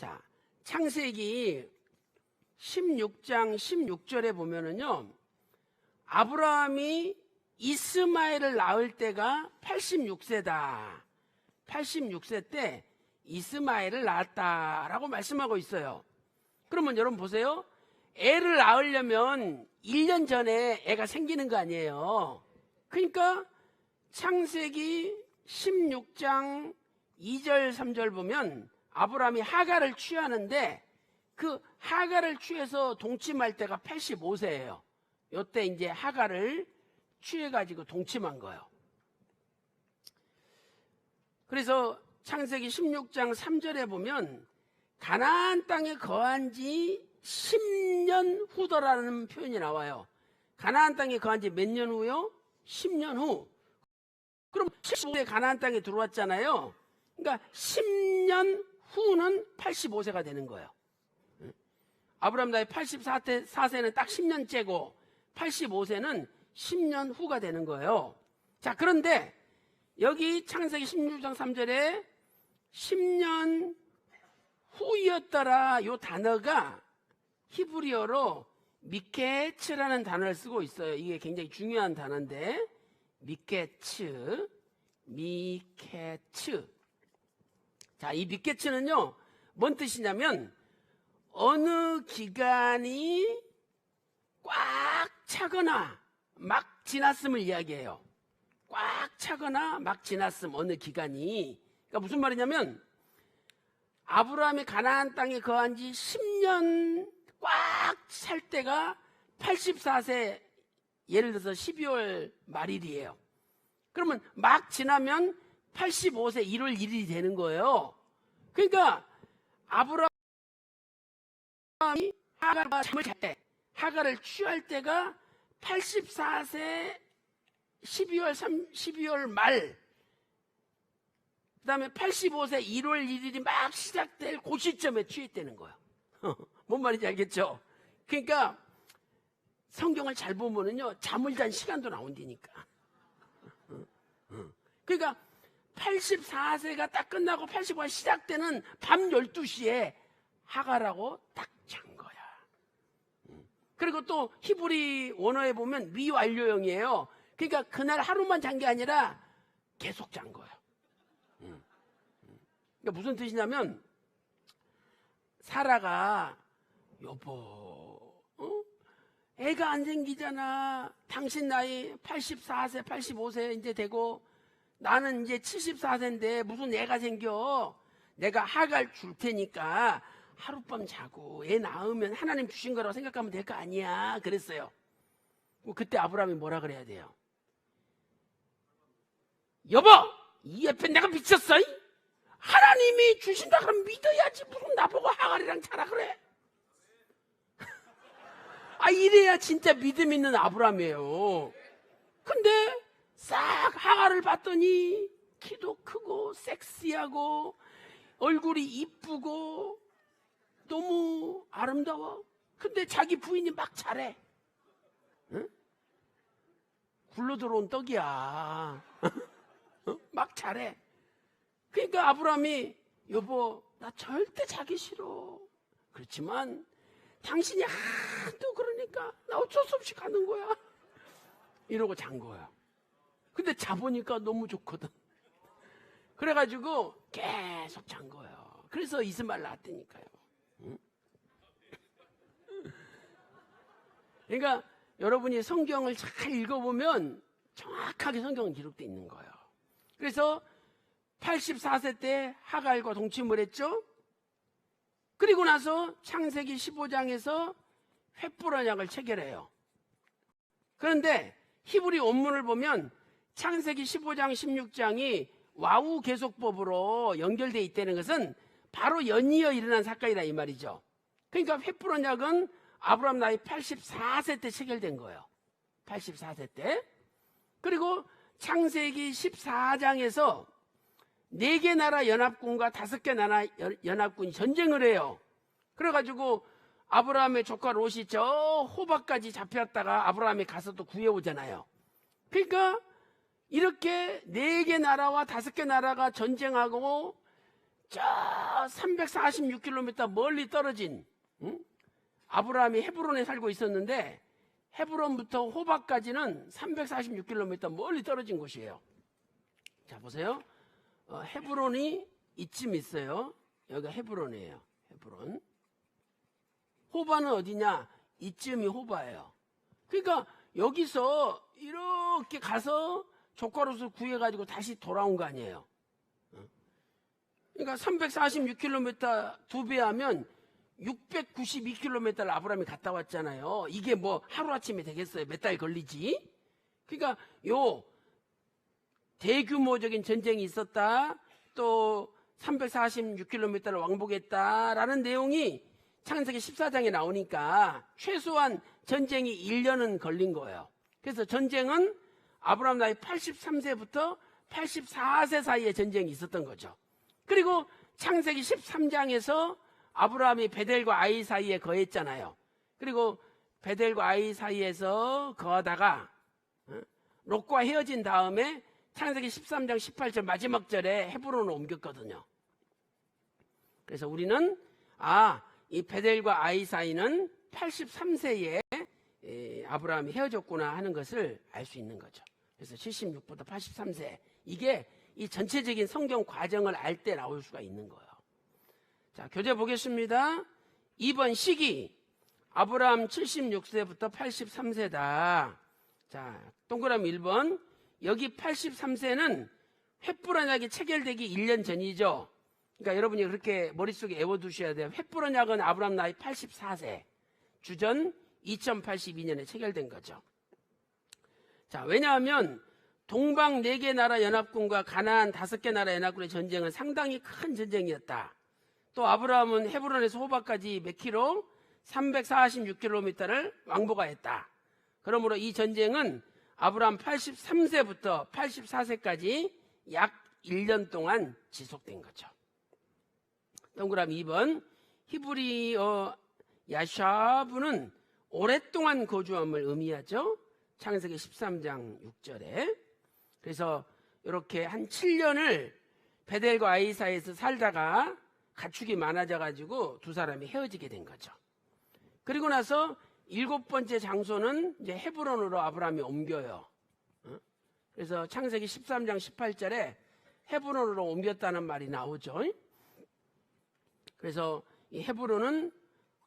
자, 창세기 16장 16절에 보면은요, 아브라함이 이스마엘을 낳을 때가 86세다. 86세 때 이스마엘을 낳았다라고 말씀하고 있어요. 그러면 여러분 보세요. 애를 낳으려면 1년 전에 애가 생기는 거 아니에요. 그러니까 창세기 16장 2절 3절 보면 아브라함이 하갈을 취하는데 그 하갈을 취해서 동침할 때가 85세예요. 요때 이제 하갈을 취해가지고 동침한 거예요. 그래서 창세기 16장 3절에 보면 가나안 땅에 거한 지 10년 후더라는 표현이 나와요. 가나안 땅에 거한 지 몇 년 후요? 10년 후. 그럼 15세에 가나안 땅에 들어왔잖아요. 그러니까 10년 후는 85세가 되는 거예요. 아브라함 나이 84세는 딱 10년째고 85세는 10년 후가 되는 거예요. 자, 그런데 여기 창세기 16장 3절에 10년 후였더라 요 단어가 히브리어로 미케츠라는 단어를 쓰고 있어요. 이게 굉장히 중요한 단어인데 미케츠. 자, 이 미케츠는요 뭔 뜻이냐면 어느 기간이 꽉 차거나 막 지났음을 이야기해요. 꽉 차거나 막 지났음, 어느 기간이. 그러니까 무슨 말이냐면 아브라함이 가나안 땅에 거한 지 10년 꽉 살 때가 84세, 예를 들어서 12월 말일이에요. 그러면 막 지나면 85세 1월 1일이 되는 거예요. 그러니까 아브라함이 하갈과 잠을 잘 때, 하갈을 취할 때가 84세 12월 말, 그 다음에 85세 1월 1일이 막 시작될 그 시점에 취했다는 거예요. 뭔 말인지 알겠죠? 그러니까 성경을 잘 보면은요, 잠을 잔 시간도 나온다니까. 그러니까 84세가 딱 끝나고 85세 시작되는 밤 12시에 하갈하고 딱 잔 거야. 그리고 또 히브리 원어에 보면 미완료형이에요. 그러니까 그날 하루만 잔 게 아니라 계속 잔 거예요. 그러니까 무슨 뜻이냐면 사라가 여보, 애가 안 생기잖아. 당신 나이 84세 85세 이제 되고 나는 이제 74세인데 무슨 애가 생겨. 내가 하갈 줄 테니까 하룻밤 자고 애 낳으면 하나님 주신 거라고 생각하면 될 거 아니야. 그랬어요. 그때 아브라함이 뭐라 그래야 돼요? 여보, 이 옆에 내가 미쳤어? 하나님이 주신다 그러면 믿어야지. 무슨 나보고 하갈이랑 자라 그래? 아, 이래야 진짜 믿음 있는 아브라함이에요. 근데 싹 하갈을 봤더니 키도 크고 섹시하고 얼굴이 이쁘고 너무 아름다워. 근데 자기 부인이 막 잘해. 응? 굴러 들어온 떡이야. 막 잘해. 그러니까 아브라함이 여보, 나 절대 자기 싫어. 그렇지만 당신이 하도 그러니까 나 어쩔 수 없이 가는 거야. 이러고 잔 거야. 근데 자보니까 너무 좋거든. 그래가지고 계속 잔 거예요. 그래서 이스마엘 낳았다니까요. 응? 그러니까 여러분이 성경을 잘 읽어보면 정확하게 성경은 기록되어 있는 거예요. 그래서 84세 때 하갈과 동침을 했죠. 그리고 나서 창세기 15장에서 횃불 언약을 체결해요. 그런데 히브리 원문을 보면 창세기 15장 16장이 와우 계속법으로 연결되어 있다는 것은 바로 연이어 일어난 사건이다 이 말이죠. 그러니까 횃불 언약은 아브라함 나이 84세 때 체결된 거예요. 84세 때. 그리고 창세기 14장에서 4개 나라 연합군과 5개 나라 연합군이 전쟁을 해요. 그래가지고 아브라함의 조카 롯이 저 호박까지 잡혔다가 아브라함이 가서 또 구해오잖아요. 그러니까 이렇게 4개 나라와 5개 나라가 전쟁하고 저 346km 멀리 떨어진 아브라함이 헤브론에 살고 있었는데 헤브론부터 호박까지는 346km 멀리 떨어진 곳이에요. 자, 보세요. 헤브론이 이쯤 있어요. 여기가 헤브론이에요. 헤브론. 호바는 어디냐? 이쯤이 호바예요. 그러니까 여기서 이렇게 가서 족가로서 구해가지고 다시 돌아온 거 아니에요. 그러니까 346km 2배 하면 692km를 아브라함이 갔다 왔잖아요. 이게 뭐 하루아침에 되겠어요? 몇 달 걸리지? 그러니까 요 대규모적인 전쟁이 있었다, 또 346km를 왕복했다라는 내용이 창세기 14장에 나오니까 최소한 전쟁이 1년은 걸린 거예요. 그래서 전쟁은 아브라함 나이 83세부터 84세 사이에 전쟁이 있었던 거죠. 그리고 창세기 13장에서 아브라함이 베델과 아이 사이에 거했잖아요. 그리고 베델과 아이 사이에서 거하다가 롯과 헤어진 다음에 창세기 13장 18절 마지막 절에 헤브론으로 옮겼거든요. 그래서 우리는 이 베델과 아이 사이는 83세에 아브라함이 헤어졌구나 하는 것을 알 수 있는 거죠. 그래서 76부터 83세, 이게 이 전체적인 성경 과정을 알 때 나올 수가 있는 거예요. 자, 교재 보겠습니다. 2번 시기, 아브라함 76세부터 83세다. 자, 동그라미 1번, 여기 83세는 횃불 언약이 체결되기 1년 전이죠. 그러니까 여러분이 그렇게 머릿속에 외워두셔야 돼요. 횃불 언약은 아브라함 나이 84세, 주전 2082년에 체결된 거죠. 자, 왜냐하면 동방 4개 나라 연합군과 가나안 5개 나라 연합군의 전쟁은 상당히 큰 전쟁이었다. 또 아브라함은 헤브론에서 호박까지 몇 킬로? 346km를 왕복하였다. 그러므로 이 전쟁은 아브라함 83세부터 84세까지 약 1년 동안 지속된 거죠. 동그라미 2번, 히브리어 야샤브는 오랫동안 거주함을 의미하죠. 창세기 13장 6절에. 그래서 이렇게 한 7년을 베델과 아이 사이에서 살다가 가축이 많아져가지고 두 사람이 헤어지게 된 거죠. 그리고 나서 7번째 장소는 이제 헤브론으로 아브라함이 옮겨요. 그래서 창세기 13장 18절에 헤브론으로 옮겼다는 말이 나오죠. 그래서 이 헤브론은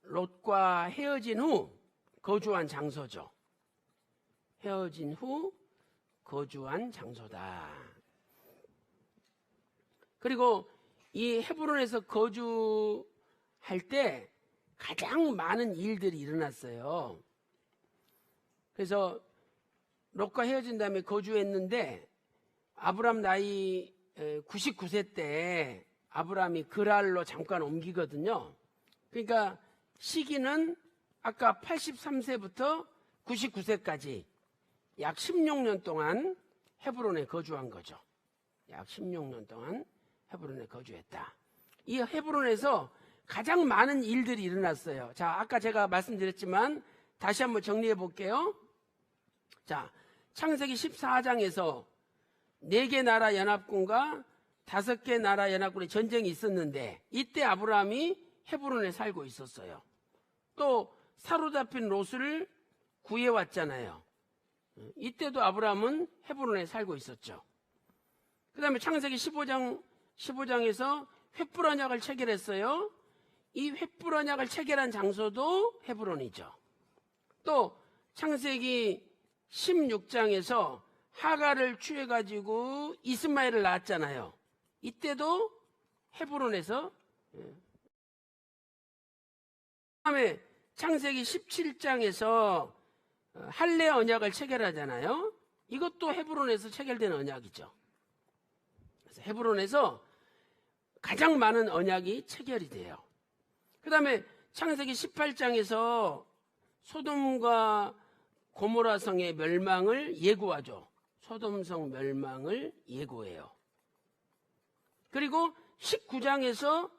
롯과 헤어진 후 거주한 장소죠. 헤어진 후 거주한 장소다. 그리고 이 헤브론에서 거주할 때 가장 많은 일들이 일어났어요. 그래서 롯과 헤어진 다음에 거주했는데 아브라함 나이 99세 때 아브라함이 그랄로 잠깐 옮기거든요. 그러니까 시기는 아까 83세부터 99세까지 약 16년 동안 헤브론에 거주한 거죠. 약 16년 동안 헤브론에 거주했다. 이 헤브론에서 가장 많은 일들이 일어났어요. 자, 아까 제가 말씀드렸지만 다시 한번 정리해 볼게요. 자, 창세기 14장에서 4개 나라 연합군과 5개 나라 연합군의 전쟁이 있었는데 이때 아브라함이 헤브론에 살고 있었어요. 또 사로잡힌 롯을 구해왔잖아요. 이때도 아브라함은 헤브론에 살고 있었죠. 그 다음에 창세기 15장에서 횃불 언약을 체결했어요. 이 횃불 언약을 체결한 장소도 헤브론이죠. 또 창세기 16장에서 하가를 취해가지고 이스마엘을 낳았잖아요. 이때도 헤브론에서. 그다음에 창세기 17장에서 할례 언약을 체결하잖아요. 이것도 헤브론에서 체결된 언약이죠. 그래서 헤브론에서 가장 많은 언약이 체결이 돼요. 그 다음에 창세기 18장에서 소돔과 고모라성의 멸망을 예고하죠. 소돔성 멸망을 예고해요. 그리고 19장에서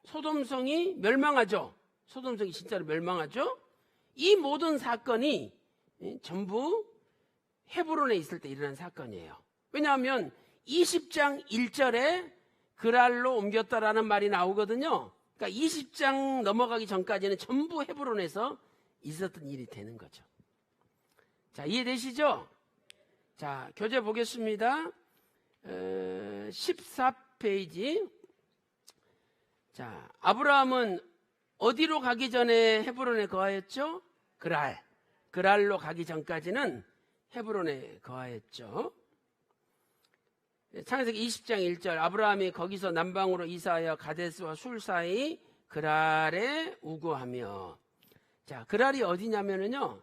소돔성이 멸망하죠. 소돔성이 진짜로 멸망하죠. 이 모든 사건이 전부 헤브론에 있을 때 일어난 사건이에요. 왜냐하면 20장 1절에 그랄로 옮겼다라는 말이 나오거든요. 그러니까 20장 넘어가기 전까지는 전부 헤브론에서 있었던 일이 되는 거죠. 자, 이해되시죠? 자, 교재 보겠습니다. 14페이지. 자, 아브라함은 어디로 가기 전에 헤브론에 거하였죠? 그랄로 가기 전까지는 헤브론에 거하였죠. 창세기 20장 1절, 아브라함이 거기서 남방으로 이사하여 가데스와 술 사이 그랄에 우거하며. 자, 그랄이 어디냐면은요,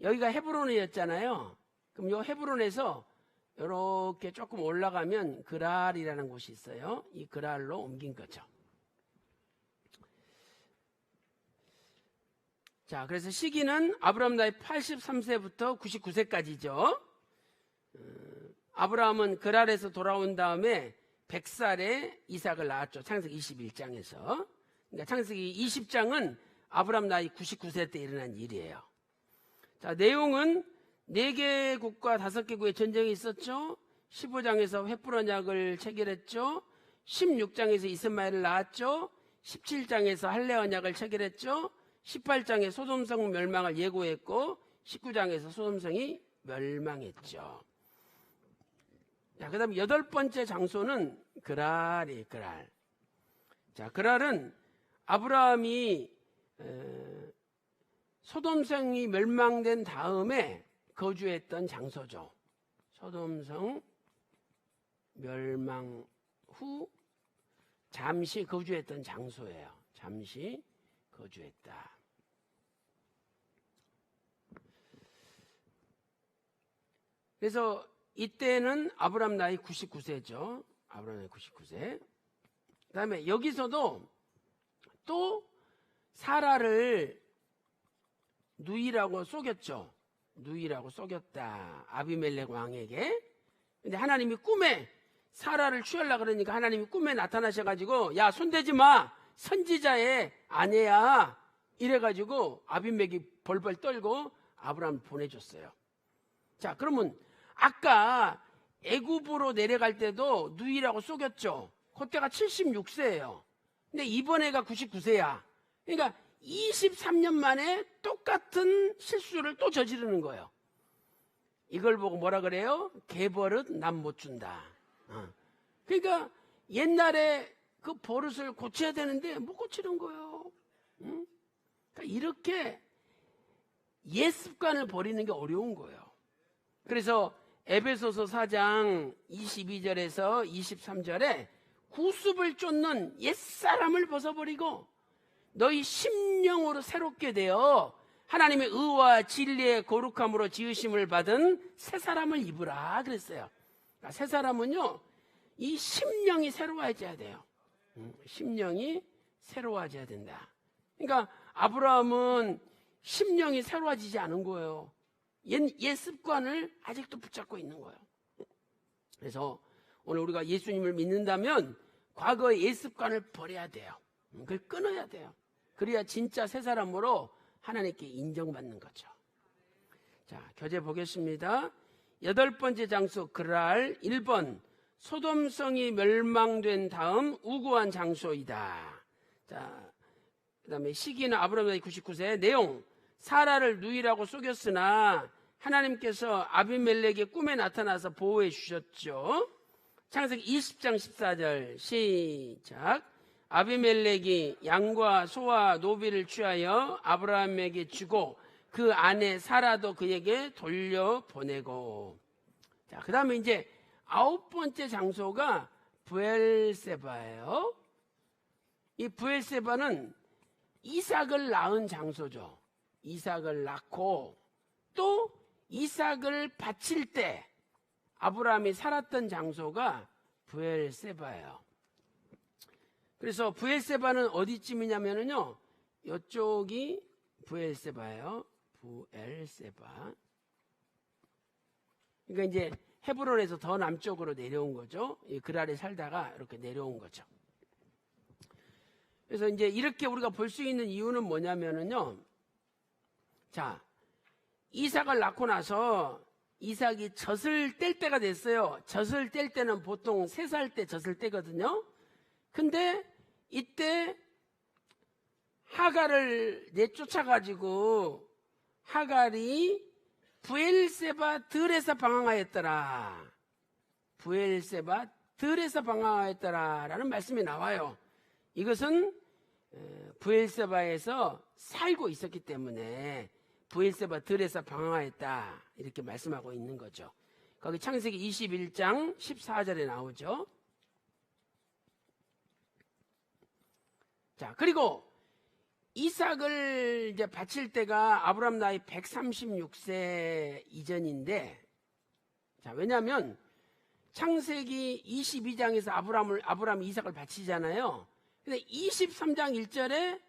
여기가 헤브론이었잖아요. 그럼 요 헤브론에서 이렇게 조금 올라가면 그랄이라는 곳이 있어요. 이 그랄로 옮긴 거죠. 자, 그래서 시기는 아브라함 나이 83세부터 99세까지죠. 아브라함은 그랄에서 돌아온 다음에 100살에 이삭을 낳았죠. 창세기 21장에서. 그러니까 창세기 20장은 아브라함 나이 99세 때 일어난 일이에요. 자, 내용은 4개국과 5개국의 전쟁이 있었죠. 15장에서 횃불 언약을 체결했죠. 16장에서 이스마엘을 낳았죠. 17장에서 할례 언약을 체결했죠. 18장에 소돔성 멸망을 예고했고 19장에서 소돔성이 멸망했죠. 자, 그 다음 8번째 장소는 그랄. 자, 그랄은 아브라함이 소돔성이 멸망된 다음에 거주했던 장소죠. 소돔성 멸망 후 잠시 거주했던 장소예요. 잠시 거주했다. 그래서 이때는 아브라함 나이 99세죠. 아브라함 나이 99세. 그 다음에 여기서도 또 사라를 누이라고 속였죠. 누이라고 속였다. 아비멜렉 왕에게. 근데 하나님이 꿈에 사라를 취하려고 그러니까 하나님이 꿈에 나타나셔가지고 야, 손대지 마. 선지자의 아내야. 이래가지고 아비멜렉이 벌벌 떨고 아브라함을 보내줬어요. 자, 그러면 아까 애굽으로 내려갈 때도 누이라고 속였죠. 그때가 76세예요. 근데 이번에가 99세야. 그러니까 23년 만에 똑같은 실수를 또 저지르는 거예요. 이걸 보고 뭐라 그래요? 개버릇 남 못 준다. 그러니까 옛날에 그 버릇을 고쳐야 되는데 못 고치는 거예요. 그러니까 이렇게 옛 습관을 버리는 게 어려운 거예요. 그래서 에베소서 4장 22절에서 23절에 구습을 쫓는 옛사람을 벗어버리고 너희 심령으로 새롭게 되어 하나님의 의와 진리의 거룩함으로 지으심을 받은 새 사람을 입으라 그랬어요. 그러니까 새 사람은요, 이 심령이 새로워져야 돼요. 심령이 새로워져야 된다. 그러니까 아브라함은 심령이 새로워지지 않은 거예요. 옛 습관을 아직도 붙잡고 있는 거예요. 그래서 오늘 우리가 예수님을 믿는다면 과거의 옛 습관을 버려야 돼요. 그걸 끊어야 돼요. 그래야 진짜 새 사람으로 하나님께 인정받는 거죠. 자, 교재 보겠습니다. 8번째 장소 그랄. 1번 소돔성이 멸망된 다음 우고한 장소이다. 자, 그 다음에 시기는 아브라함 나이 99세. 내용, 사라를 누이라고 속였으나 하나님께서 아비멜렉의 꿈에 나타나서 보호해 주셨죠. 창세기 20장 14절 시작. 아비멜렉이 양과 소와 노비를 취하여 아브라함에게 주고 그 아내 사라도 그에게 돌려보내고. 자, 그 다음에 이제 9번째 장소가 브엘세바예요. 이 브엘세바는 이삭을 낳은 장소죠. 이삭을 낳고 또 이삭을 바칠 때 아브라함이 살았던 장소가 브엘세바예요. 그래서 브엘세바는 어디쯤이냐면요, 이쪽이 브엘세바예요. 브엘세바. 그러니까 이제 헤브론에서 더 남쪽으로 내려온 거죠. 그랄에 살다가 이렇게 내려온 거죠. 그래서 이제 이렇게 우리가 볼 수 있는 이유는 뭐냐면요, 자, 이삭을 낳고 나서 이삭이 젖을 뗄 때가 됐어요. 젖을 뗄 때는 보통 3살 때 젖을 떼거든요. 근데 이때 하갈을 내쫓아가지고 하갈이 브엘세바 들에서 방황하였더라. 브엘세바 들에서 방황하였더라라는 말씀이 나와요. 이것은 브엘세바에서 살고 있었기 때문에 브엘세바 들에서 방황하였다 이렇게 말씀하고 있는 거죠. 거기 창세기 21장 14절에 나오죠. 자, 그리고 이삭을 이제 바칠 때가 아브람 나이 136세 이전인데, 자, 왜냐하면 창세기 22장에서 아브람이 이삭을 바치잖아요. 근데 23장 1절에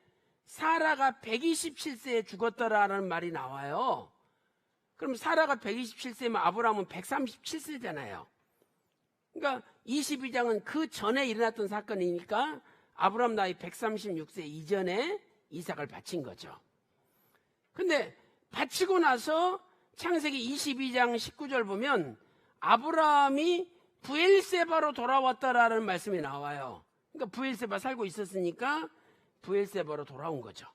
사라가 127세에 죽었더라라는 말이 나와요. 그럼 사라가 127세면 아브람은 137세잖아요. 그러니까 22장은 그 전에 일어났던 사건이니까 아브람 나이 136세 이전에 이삭을 바친 거죠. 근데 바치고 나서 창세기 22장 19절 보면 아브라함이 브엘세바로 돌아왔다라는 말씀이 나와요. 그러니까 브엘세바 살고 있었으니까 브엘세바로 돌아온 거죠.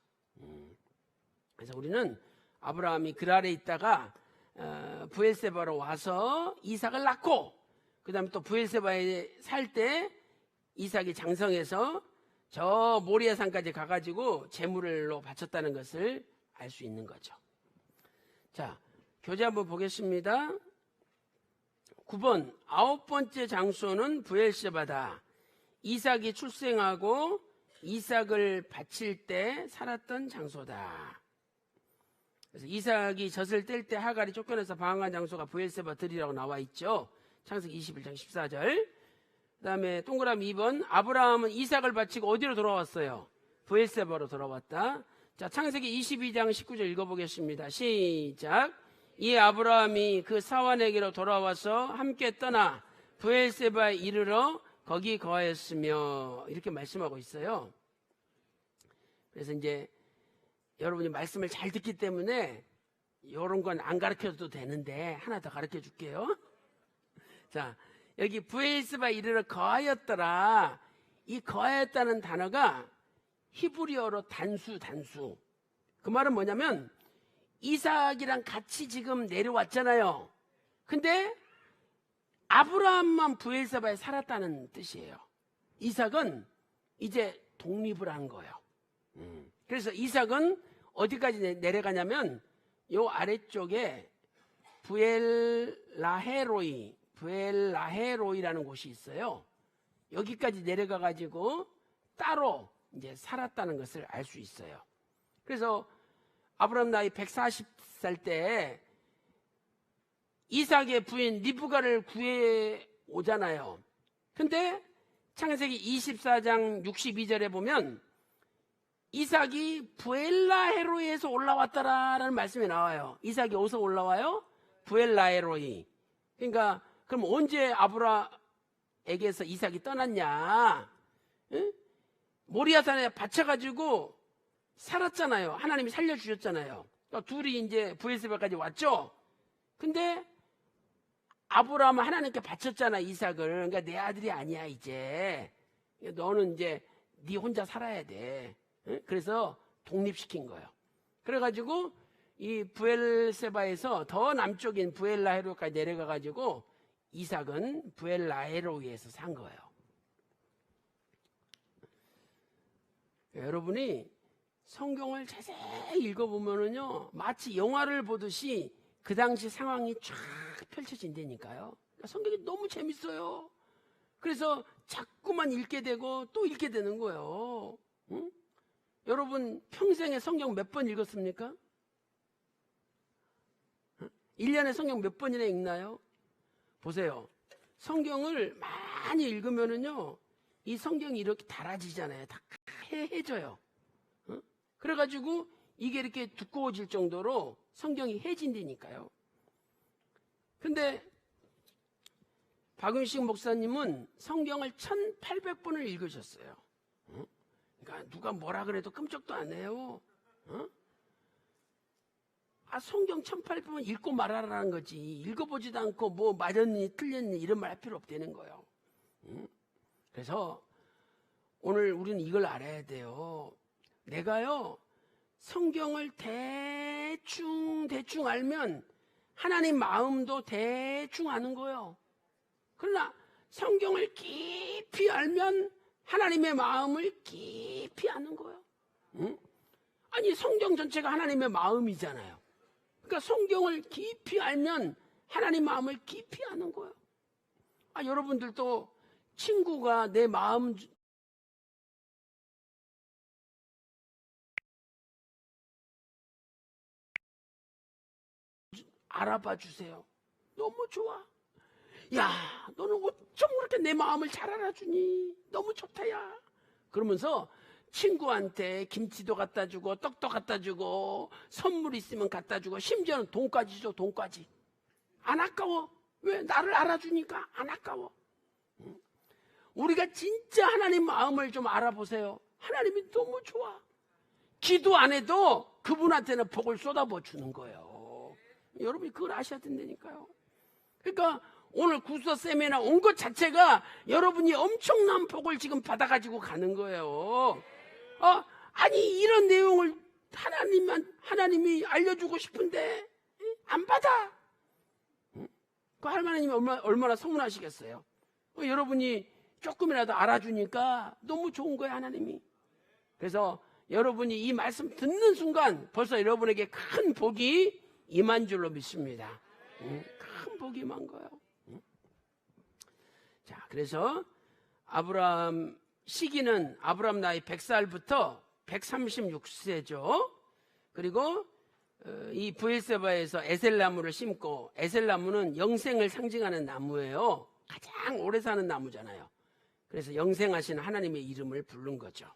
그래서 우리는 아브라함이 그랄에 있다가 브엘세바로 와서 이삭을 낳고 그 다음에 또 브엘세바에 살 때 이삭이 장성해서 저 모리아산까지 가가지고 제물로 바쳤다는 것을 알 수 있는 거죠. 자, 교재 한번 보겠습니다. 9번, 9번째 장소는 브엘세바다. 이삭이 출생하고 이삭을 바칠 때 살았던 장소다. 그래서 이삭이 젖을 뗄 때 하갈이 쫓겨나서 방황한 장소가 브엘세바 들이라고 나와 있죠. 창세기 21장 14절. 그 다음에 동그라미 2번, 아브라함은 이삭을 바치고 어디로 돌아왔어요? 브엘세바로 돌아왔다. 자, 창세기 22장 19절 읽어보겠습니다. 시작. 이 아브라함이 그 사환에게로 돌아와서 함께 떠나 브엘세바에 이르러 거기 거하였으며 이렇게 말씀하고 있어요. 그래서 이제 여러분이 말씀을 잘 듣기 때문에 이런 건 안 가르쳐도 되는데 하나 더 가르쳐 줄게요. 자, 여기 브엘세바에 이르러 거하였더라. 이 거하였다는 단어가 히브리어로 단수. 그 말은 뭐냐면 이삭이랑 같이 지금 내려왔잖아요. 근데 아브라함만 브엘세바에 살았다는 뜻이에요. 이삭은 이제 독립을 한 거예요. 그래서 이삭은 어디까지 내려가냐면 요 아래쪽에 부엘라헤로이라는 곳이 있어요. 여기까지 내려가 가지고 따로 이제 살았다는 것을 알 수 있어요. 그래서 아브라함 나이 140살 때 이삭의 부인 리브가를 구해 오잖아요. 근데 창세기 24장 62절에 보면 이삭이 부엘라헤로이에서 올라왔다라는 말씀이 나와요. 이삭이 어디서 올라와요? 부엘라헤로이. 그러니까 그럼 언제 아브라에게서 이삭이 떠났냐? 응? 모리아산에 바쳐가지고 살았잖아요. 하나님이 살려주셨잖아요. 그러니까 둘이 이제 브엘세바까지 왔죠. 근데 아브라함은 하나님께 바쳤잖아, 이삭을. 그러니까 내 아들이 아니야 이제. 너는 이제 네 혼자 살아야 돼. 응? 그래서 독립시킨 거예요. 그래가지고 이 부엘세바에서 더 남쪽인 부엘라헤로까지 내려가가지고 이삭은 부엘라헤로이에서 산 거예요. 여러분이 성경을 자세히 읽어보면은요, 마치 영화를 보듯이 그 당시 상황이 쫙 펼쳐진다니까요. 그러니까 성경이 너무 재밌어요. 그래서 자꾸만 읽게 되고 또 읽게 되는 거예요. 응? 여러분 평생에 성경 몇 번 읽었습니까? 1년에 성경 몇 번이나 읽나요? 보세요. 성경을 많이 읽으면은요, 이 성경이 이렇게 달아지잖아요. 다 해져요. 그래가지고 이게 이렇게 두꺼워질 정도로 성경이 해진다니까요. 근데 박윤식 목사님은 성경을 1800번을 읽으셨어요. 그러니까 누가 뭐라 그래도 끔찍도 안 해요. 성경 1800번 읽고 말하라는 거지. 읽어보지도 않고 뭐 맞았니 틀렸니 이런 말 할 필요 없다는 거예요. 그래서 오늘 우리는 이걸 알아야 돼요. 내가요, 성경을 대충 알면 하나님 마음도 대충 아는 거예요. 그러나 성경을 깊이 알면 하나님의 마음을 깊이 아는 거예요. 응? 아니, 성경 전체가 하나님의 마음이잖아요. 그러니까 성경을 깊이 알면 하나님 마음을 깊이 아는 거예요. 여러분들도 친구가 내 마음 알아봐 주세요. 너무 좋아. 야, 너는 어쩜 그렇게 내 마음을 잘 알아주니? 너무 좋다, 야. 그러면서 친구한테 김치도 갖다 주고 떡도 갖다 주고 선물 있으면 갖다 주고 심지어는 돈까지 줘. 돈까지. 안 아까워. 왜? 나를 알아주니까 안 아까워. 우리가 진짜 하나님 마음을 좀 알아보세요. 하나님이 너무 좋아. 기도 안 해도 그분한테는 복을 쏟아부어 주는 거예요. 여러분이 그걸 아셔야 된다니까요. 그러니까 오늘 구서 세미나 온 것 자체가 여러분이 엄청난 복을 지금 받아가지고 가는 거예요. 아니, 이런 내용을 하나님이 알려주고 싶은데 안 받아. 그 하나님이 얼마나 서운하시겠어요. 여러분이 조금이라도 알아주니까 너무 좋은 거예요, 하나님이. 그래서 여러분이 이 말씀 듣는 순간 벌써 여러분에게 큰 복이 임한 줄로 믿습니다. 큰 복이 임한 거예요. 자, 그래서 아브라함 시기는 아브라함 나이 100살부터 136세죠. 그리고 이 브엘세바에서 에셀나무를 심고, 에셀나무는 영생을 상징하는 나무예요. 가장 오래 사는 나무잖아요. 그래서 영생하신 하나님의 이름을 부른 거죠.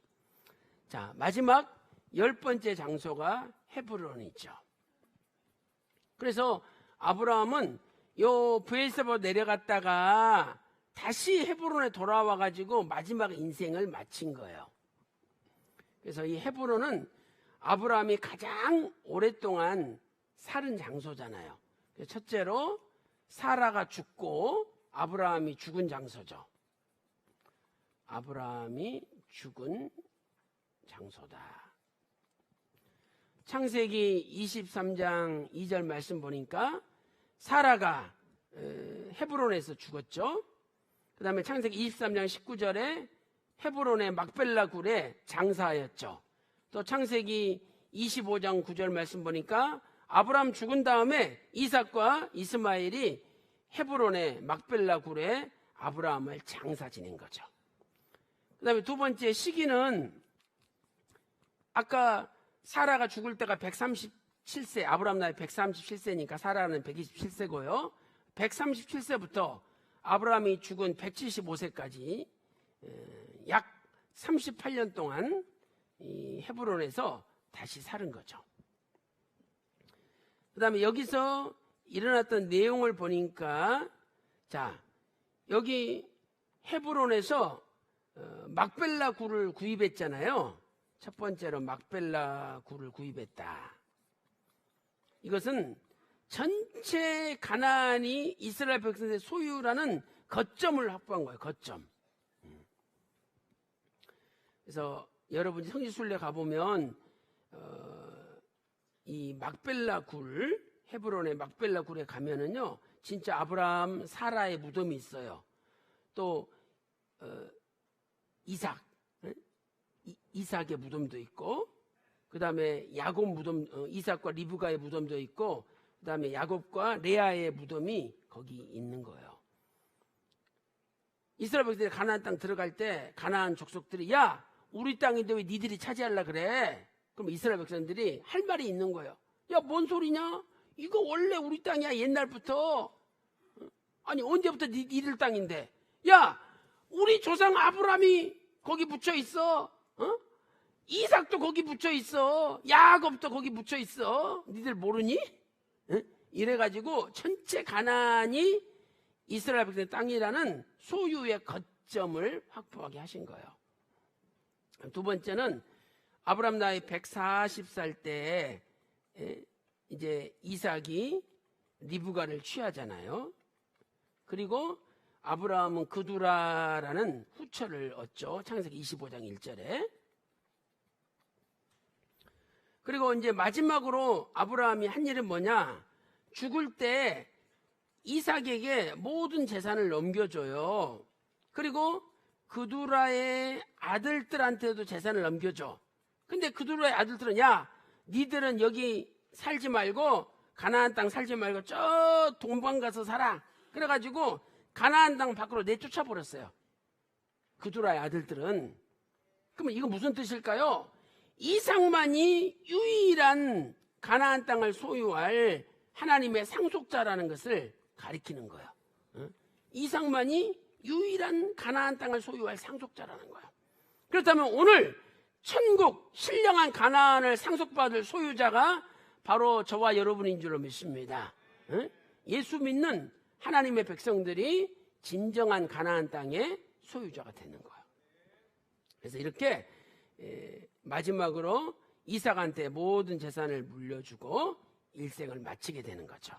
자, 마지막 10번째 장소가 헤브론이죠. 그래서 아브라함은 요 브엘세바 내려갔다가 다시 헤브론에 돌아와가지고 마지막 인생을 마친 거예요. 그래서 이 헤브론은 아브라함이 가장 오랫동안 살은 장소잖아요. 첫째로 사라가 죽고 아브라함이 죽은 장소죠. 아브라함이 죽은 장소다. 창세기 23장 2절 말씀 보니까 사라가 헤브론에서 죽었죠. 그 다음에 창세기 23장 19절에 헤브론의 막벨라 굴에 장사하였죠. 또 창세기 25장 9절 말씀 보니까 아브라함 죽은 다음에 이삭과 이스마엘이 헤브론의 막벨라 굴에 아브라함을 장사 지낸 거죠. 그 다음에 두 번째 시기는 아까 사라가 죽을 때가 137세, 아브라함 나이 137세니까 사라는 127세고요. 137세부터 아브라함이 죽은 175세까지 약 38년 동안 이 헤브론에서 다시 살은 거죠. 그 다음에 여기서 일어났던 내용을 보니까, 자, 여기 헤브론에서 막벨라 굴을 구입했잖아요. 첫 번째로 막벨라 굴을 구입했다. 이것은 전체 가나안이 이스라엘 백성의 소유라는 거점을 확보한 거예요. 거점. 그래서 여러분이 성지순례 가보면 이 막벨라 굴, 헤브론의 막벨라 굴에 가면은요, 진짜 아브라함, 사라의 무덤이 있어요. 또 이삭의 무덤도 있고, 그 다음에 야곱 무덤, 이삭과 리브가의 무덤도 있고, 그 다음에 야곱과 레아의 무덤이 거기 있는 거예요. 이스라엘 백성들이 가나안 땅 들어갈 때 가나안 족속들이, 야, 우리 땅인데 왜 니들이 차지하려 그래? 그럼 이스라엘 백성들이 할 말이 있는 거예요. 야, 뭔 소리냐? 이거 원래 우리 땅이야, 옛날부터. 아니, 언제부터 니들 땅인데? 야, 우리 조상 아브라함이 거기 붙여 있어. 이삭도 거기 붙여 있어. 야곱도 거기 붙여 있어. 니들 모르니? 이래가지고 전체 가나안이 이스라엘 백성의 땅이라는 소유의 거점을 확보하게 하신 거예요. 두 번째는 아브라함 나이 140살 때 이제 이삭이 리브가를 취하잖아요. 그리고 아브라함은 그두라라는 후처를 얻죠. 창세기 25장 1절에. 그리고 이제 마지막으로 아브라함이 한 일은 뭐냐? 죽을 때 이삭에게 모든 재산을 넘겨줘요. 그리고 그두라의 아들들한테도 재산을 넘겨줘. 근데 그두라의 아들들은 야, 니들은 여기 살지 말고 가나안 땅 살지 말고 저 동방 가서 살아. 그래가지고 가나안 땅 밖으로 내쫓아 버렸어요. 그두라의 아들들은. 그러면 이거 무슨 뜻일까요? 이삭만이 유일한 가나안 땅을 소유할 하나님의 상속자라는 것을 가리키는 거예요. 이삭만이 유일한 가나안 땅을 소유할 상속자라는 거예요. 그렇다면 오늘 천국 신령한 가나안을 상속받을 소유자가 바로 저와 여러분인 줄로 믿습니다. 예수 믿는 하나님의 백성들이 진정한 가나안 땅의 소유자가 되는 거예요. 그래서 이렇게 마지막으로 이삭한테 모든 재산을 물려주고 일생을 마치게 되는 거죠.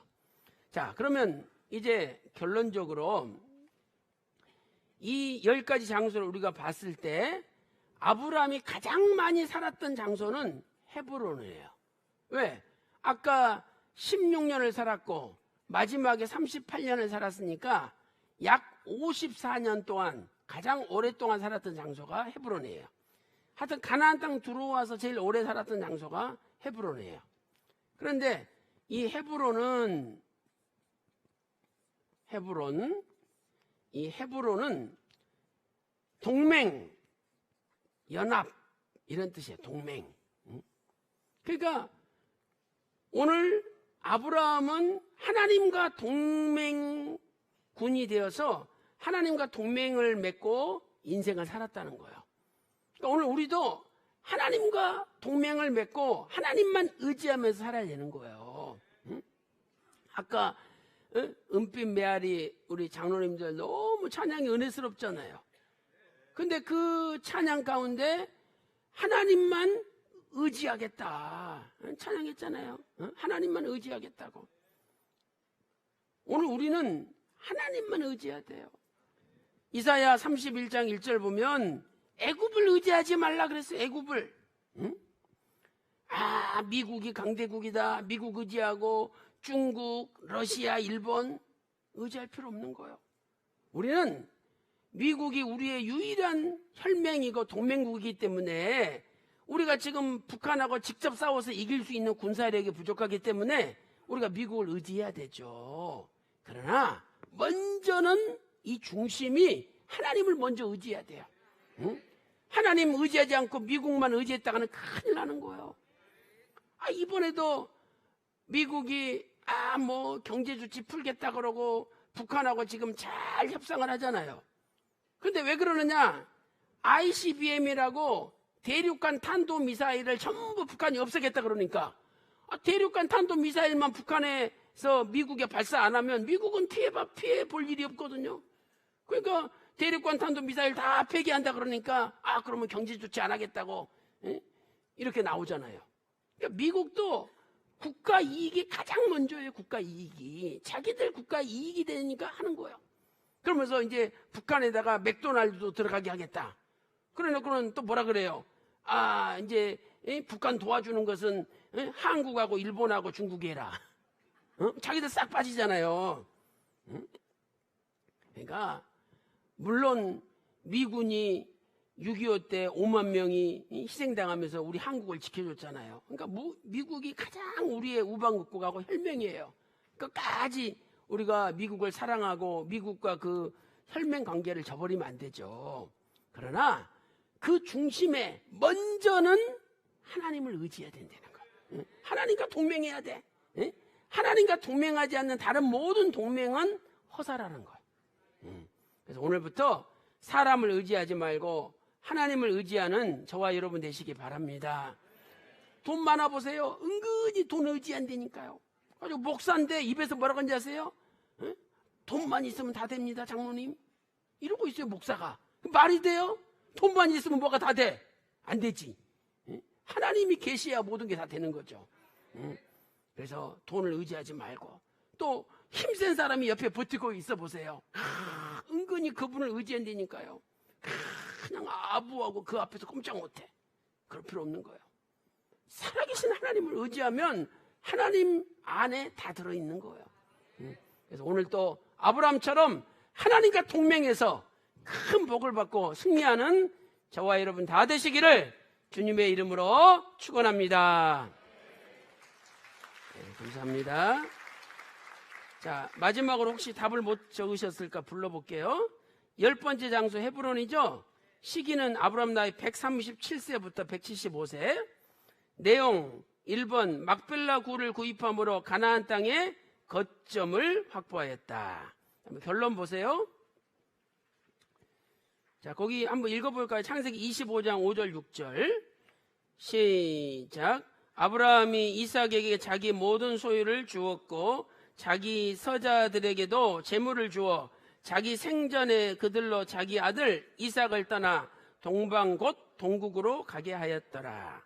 자, 그러면 이제 결론적으로 이 10가지 장소를 우리가 봤을 때 아브라함이 가장 많이 살았던 장소는 헤브론이에요. 왜? 아까 16년을 살았고 마지막에 38년을 살았으니까 약 54년 동안 가장 오랫동안 살았던 장소가 헤브론이에요. 하여튼 가나안 땅 들어와서 제일 오래 살았던 장소가 헤브론이에요. 그런데 이 헤브론은 동맹, 연합 이런 뜻이에요. 동맹. 그러니까 오늘 아브라함은 하나님과 동맹군이 되어서 하나님과 동맹을 맺고 인생을 살았다는 거예요. 그러니까 오늘 우리도 하나님과 동맹을 맺고 하나님만 의지하면서 살아야 되는 거예요. 아까 은빛 메아리 우리 장로님들 너무 찬양이 은혜스럽잖아요. 근데 그 찬양 가운데 하나님만 의지하겠다 찬양했잖아요. 하나님만 의지하겠다고. 오늘 우리는 하나님만 의지해야 돼요. 이사야 31장 1절 보면 애굽을 의지하지 말라 그랬어요. 애굽을. 미국이 강대국이다. 미국 의지하고 중국, 러시아, 일본 의지할 필요 없는 거예요. 우리는 미국이 우리의 유일한 혈맹이고 동맹국이기 때문에 우리가 지금 북한하고 직접 싸워서 이길 수 있는 군사력이 부족하기 때문에 우리가 미국을 의지해야 되죠. 그러나 먼저는 이 중심이 하나님을 먼저 의지해야 돼요. 하나님 의지하지 않고 미국만 의지했다가는 큰일 나는 거예요. 이번에도 미국이 경제조치 풀겠다 그러고 북한하고 지금 잘 협상을 하잖아요. 근데 왜 그러느냐? ICBM이라고 대륙간 탄도미사일을 전부 북한이 없애겠다 그러니까 대륙간 탄도미사일만 북한에서 미국에 발사 안 하면 미국은 피해 볼 일이 없거든요. 그러니까 대륙간 탄도미사일 다 폐기한다 그러니까 그러면 경제조치 안 하겠다고 이렇게 나오잖아요. 그러니까 미국도 국가 이익이 가장 먼저예요. 국가 이익이. 자기들 국가 이익이 되니까 하는 거예요. 그러면서 이제 북한에다가 맥도날드도 들어가게 하겠다. 그러놓고는 또 뭐라 그래요? 이제 북한 도와주는 것은 한국하고 일본하고 중국이 해라. 자기들 싹 빠지잖아요. 그러니까 물론 미군이 6.25 때 5만 명이 희생당하면서 우리 한국을 지켜줬잖아요. 그러니까 미국이 가장 우리의 우방국가고 혈맹이에요. 끝까지 우리가 미국을 사랑하고 미국과 그 혈맹 관계를 저버리면 안 되죠. 그러나 그 중심에 먼저는 하나님을 의지해야 된다는 거예요. 하나님과 동맹해야 돼. 하나님과 동맹하지 않는 다른 모든 동맹은 허사라는 거예요. 그래서 오늘부터 사람을 의지하지 말고 하나님을 의지하는 저와 여러분 되시기 바랍니다. 돈 많아 보세요. 은근히 돈 의지한다니까요. 아주 목사인데 입에서 뭐라고 하는지 아세요? 돈만 있으면 다 됩니다, 장로님. 이러고 있어요, 목사가. 말이 돼요? 돈만 있으면 뭐가 다 돼? 안 되지. 하나님이 계셔야 모든 게 다 되는 거죠. 그래서 돈을 의지하지 말고 또 힘센 사람이 옆에 버티고 있어 보세요. 은근히 그분을 의지한다니까요. 그냥 아부하고 그 앞에서 꼼짝 못해. 그럴 필요 없는 거예요. 살아계신 하나님을 의지하면 하나님 안에 다 들어있는 거예요. 그래서 오늘 또 아브라함처럼 하나님과 동맹해서 큰 복을 받고 승리하는 저와 여러분 다 되시기를 주님의 이름으로 축원합니다. 네, 감사합니다. 자, 마지막으로 혹시 답을 못 적으셨을까 불러볼게요. 10번째 장소 헤브론이죠. 시기는 아브라함 나이 137세부터 175세. 내용 1번 막벨라 굴을 구입함으로 가나안 땅에 거점을 확보하였다. 결론 보세요. 자, 거기 한번 읽어볼까요? 창세기 25장 5절 6절 시작. 아브라함이 이삭에게 자기 모든 소유를 주었고 자기 서자들에게도 재물을 주어 자기 생전에 그들로 자기 아들 이삭을 떠나 동방 곧 동국으로 가게 하였더라.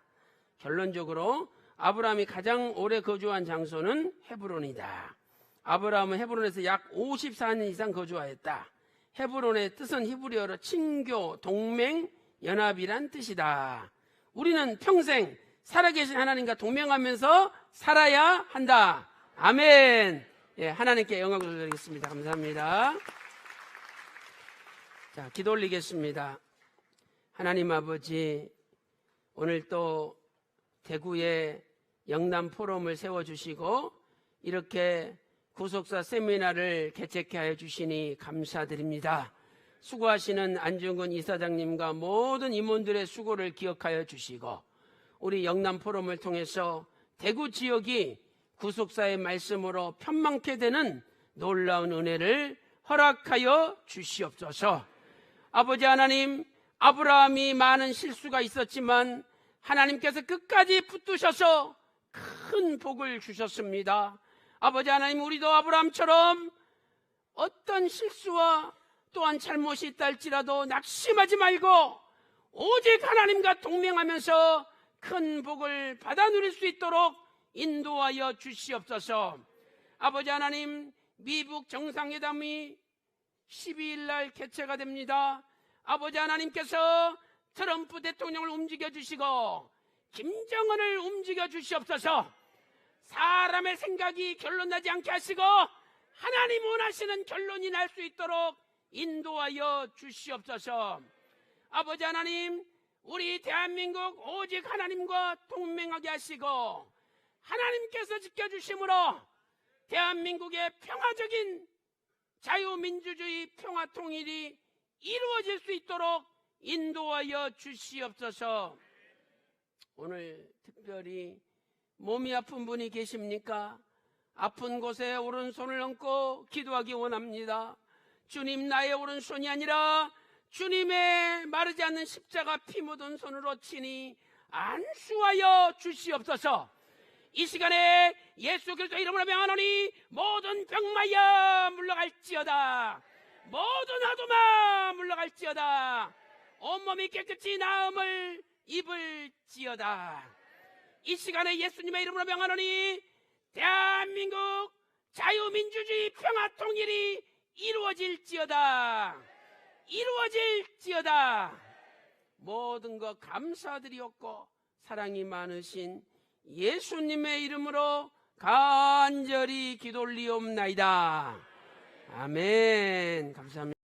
결론적으로 아브라함이 가장 오래 거주한 장소는 헤브론이다. 아브라함은 헤브론에서 약 54년 이상 거주하였다. 헤브론의 뜻은 히브리어로 친교, 동맹, 연합이란 뜻이다. 우리는 평생 살아계신 하나님과 동맹하면서 살아야 한다. 아멘. 예, 하나님께 영광을 드리겠습니다. 감사합니다. 자, 기도 올리겠습니다. 하나님 아버지, 오늘 또 대구에 영남 포럼을 세워주시고 이렇게 구속사 세미나를 개최케 하여 주시니 감사드립니다. 수고하시는 안중근 이사장님과 모든 임원들의 수고를 기억하여 주시고 우리 영남 포럼을 통해서 대구 지역이 구속사의 말씀으로 편망케 되는 놀라운 은혜를 허락하여 주시옵소서. 아버지 하나님, 아브라함이 많은 실수가 있었지만 하나님께서 끝까지 붙드셔서 큰 복을 주셨습니다. 아버지 하나님, 우리도 아브라함처럼 어떤 실수와 또한 잘못이 있다 할지라도 낙심하지 말고 오직 하나님과 동맹하면서 큰 복을 받아 누릴 수 있도록 인도하여 주시옵소서. 아버지 하나님, 미북 정상회담이 12일 날 개최가 됩니다. 아버지 하나님께서 트럼프 대통령을 움직여 주시고 김정은을 움직여 주시옵소서. 사람의 생각이 결론나지 않게 하시고 하나님 원하시는 결론이 날 수 있도록 인도하여 주시옵소서. 아버지 하나님, 우리 대한민국 오직 하나님과 동맹하게 하시고 하나님께서 지켜주심으로 대한민국의 평화적인 자유민주주의 평화통일이 이루어질 수 있도록 인도하여 주시옵소서. 오늘 특별히 몸이 아픈 분이 계십니까? 아픈 곳에 오른손을 얹고 기도하기 원합니다. 주님, 나의 오른손이 아니라 주님의 마르지 않는 십자가 피 묻은 손으로 치니 안수하여 주시옵소서. 이 시간에 예수 그리스도 이름으로 명하노니 모든 병마여 물러갈지어다. 모든 아도마 물러갈지어다. 온몸이 깨끗이 나음을 입을지어다. 이 시간에 예수님의 이름으로 명하노니 대한민국 자유민주주의 평화통일이 이루어질지어다. 이루어질지어다. 모든 것 감사드리옵고 사랑이 많으신 예수님의 이름으로 간절히 기도 올리옵나이다. 아멘. 감사합니다.